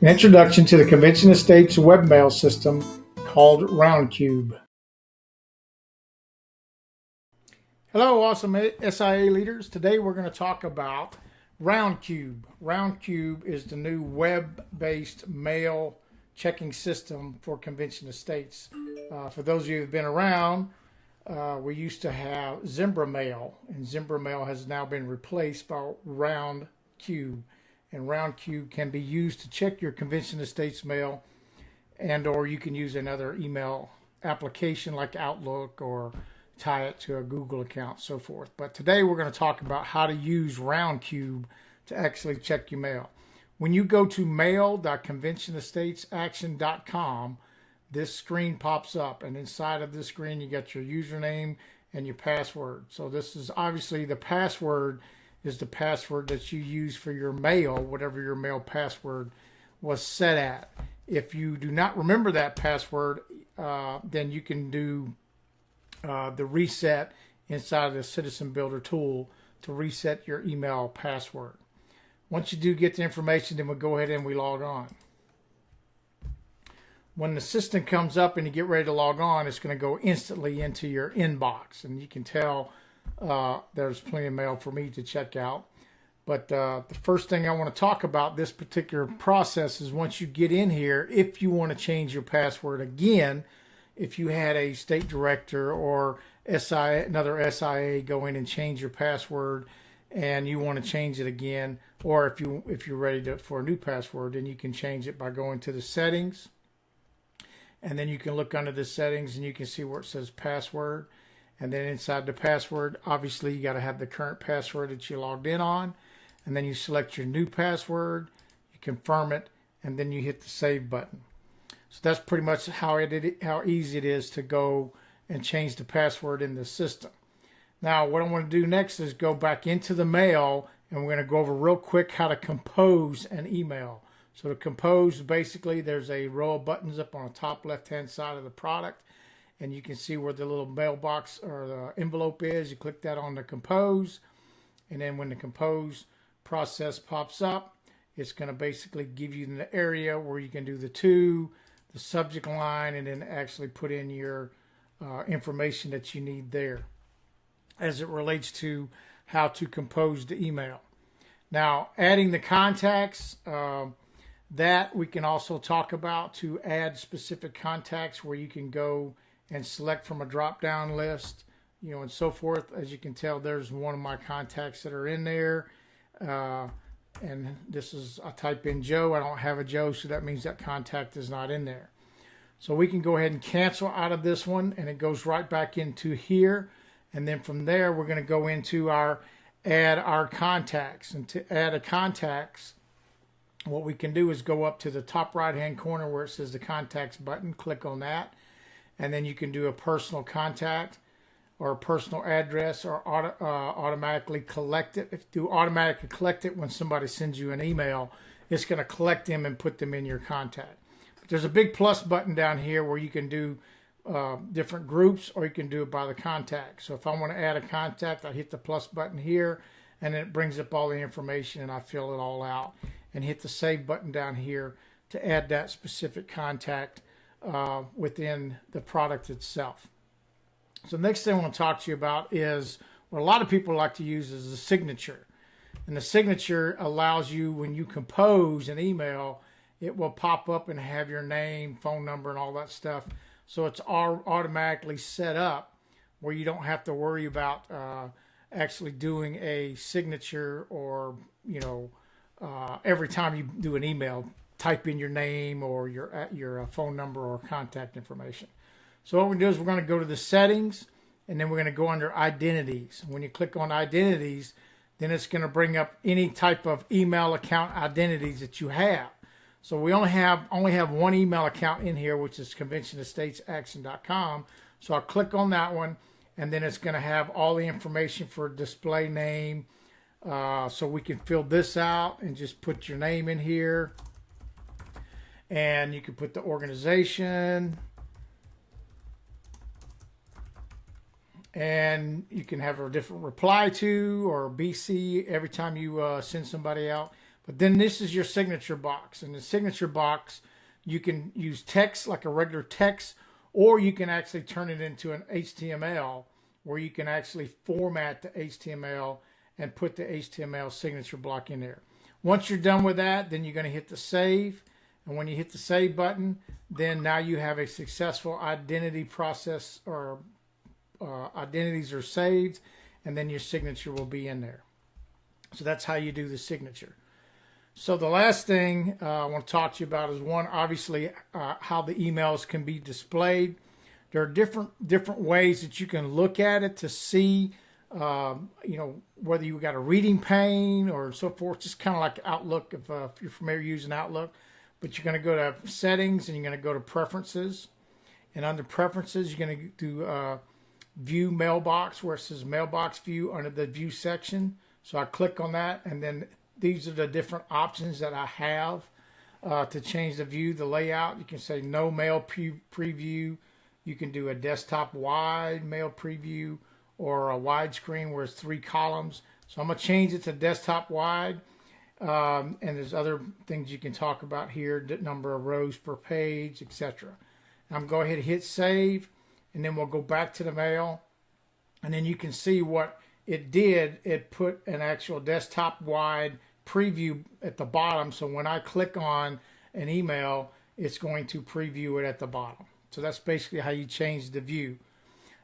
An introduction to the Convention Estates webmail system called RoundCube. Hello, awesome SIA leaders. Today we're going to talk about RoundCube. RoundCube is the new web-based mail checking system for Convention Estates. For those of you who've been around, we used to have Zimbra Mail, and Zimbra Mail has now been replaced by RoundCube. And RoundCube can be used to check your Convention Estates mail, and or you can use another email application like Outlook or tie it to a Google account, so forth. But today we're going to talk about how to use RoundCube to actually check your mail. When you go to mail.conventionestatesAction.com, this screen pops up, and inside of this screen you got your username and your password. So this is obviously the password is the password that you use for your mail, whatever your mail password was set at. If you do not remember that password, then you can do the reset inside of the Citizen Builder tool to reset your email password. Once you do get the information, then we'll go ahead and we log on. When the system comes up and you get ready to log on, it's going to go instantly into your inbox, and you can tell there's plenty of mail for me to check out. But the first thing I want to talk about this particular process is once you get in here, if you want to change your password again, if you had a state director or another SIA go in and change your password and you want to change it again, or if you're ready for a new password, then you can change it by going to the settings, and then you can look under the settings and you can see where it says password. And then inside the password, obviously you got to have the current password that you logged in on, and then you select your new password, you confirm it, and then you hit the save button. So that's pretty much how easy it is to go and change the password in the system. Now what I want to do next is go back into the mail, and we're going to go over real quick how to compose an email. So to compose, basically there's a row of buttons up on the top left hand side of the product, and you can see where the little mailbox or the envelope is. You click that on the compose, and then when the compose process pops up, it's going to basically give you the area where you can do the subject line, and then actually put in your information that you need there as it relates to how to compose the email. Now, adding the contacts, that we can also talk about to add specific contacts where you can go and select from a drop-down list, and so forth. As you can tell, there's one of my contacts that are in there. And this is, I type in Joe. I don't have a Joe, so that means that contact is not in there. So we can go ahead and cancel out of this one, and it goes right back into here. And then from there, we're going to go into our add our contacts. And to add a contacts, what we can do is go up to the top right-hand corner where it says the contacts button, click on that. And then you can do a personal contact or a personal address, or automatically collect it. If you do automatically collect it when somebody sends you an email, it's going to collect them and put them in your contact. But there's a big plus button down here where you can do different groups, or you can do it by the contact. So if I want to add a contact, I hit the plus button here, and then it brings up all the information, and I fill it all out, and hit the save button down here to add that specific contact within the product itself. So the next thing I want to talk to you about is what a lot of people like to use is the signature. And the signature allows you, when you compose an email, it will pop up and have your name, phone number, and all that stuff. So it's all automatically set up where you don't have to worry about actually doing a signature, or every time you do an email, type in your name or your phone number or contact information. So what we're going to do is we're going to go to the settings, and then we're going to go under identities. When you click on identities, then it's going to bring up any type of email account identities that you have. So we only have one email account in here, which is conventionestatesAction.com. So I'll click on that one, and then it's going to have all the information for display name. So we can fill this out and just put your name in here. And you can put the organization, and you can have a different reply to or BC every time you send somebody out. But then this is your signature box. And the signature box, you can use text like a regular text, or you can actually turn it into an HTML where you can actually format the HTML and put the HTML signature block in there. Once you're done with that, then you're going to hit the save. And when you hit the save button, then now you have a successful identity process, or identities are saved, and then your signature will be in there. So that's how you do the signature. So the last thing I want to talk to you about is, one, obviously how the emails can be displayed. There are different ways that you can look at it to see, whether you got a reading pane or so forth. Just kind of like Outlook, if you're familiar using Outlook. But you're going to go to settings and you're going to go to preferences. And under preferences, you're going to do view mailbox, where it says mailbox view under the view section. So I click on that, and then these are the different options that I have to change the view, the layout. You can say no mail preview. You can do a desktop wide mail preview, or a widescreen where it's 3 columns. So I'm going to change it to desktop wide. And there's other things you can talk about here, number of rows per page, etc. I'm going to go ahead and hit save, and then we'll go back to the mail, and then you can see what it did. It put an actual desktop wide preview at the bottom, so when I click on an email, it's going to preview it at the bottom. So that's basically how you change the view.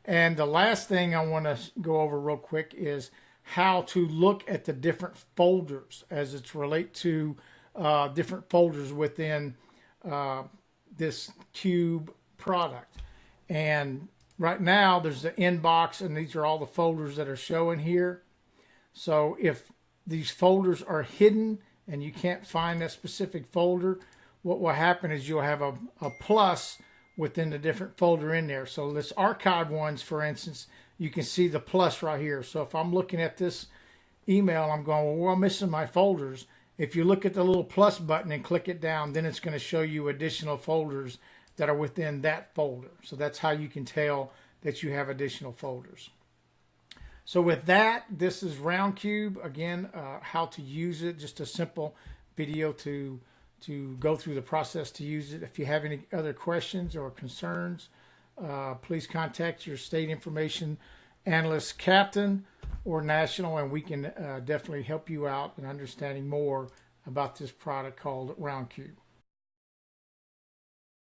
And the last thing I want to go over real quick is how to look at the different folders as it's relate to different folders within this Cube product. And right now there's the inbox, and these are all the folders that are showing here. So if these folders are hidden and you can't find that specific folder, what will happen is you'll have a plus within the different folder in there. So this archive ones, for instance, you can see the plus right here. So if I'm looking at this email, I'm going, well, I'm missing my folders. If you look at the little plus button and click it down, then it's going to show you additional folders that are within that folder. So that's how you can tell that you have additional folders. So with that, this is RoundCube. Again, how to use it, just a simple video to go through the process to use it. If you have any other questions or concerns, please contact your state information analyst captain or national, and we can definitely help you out in understanding more about this product called RoundCube.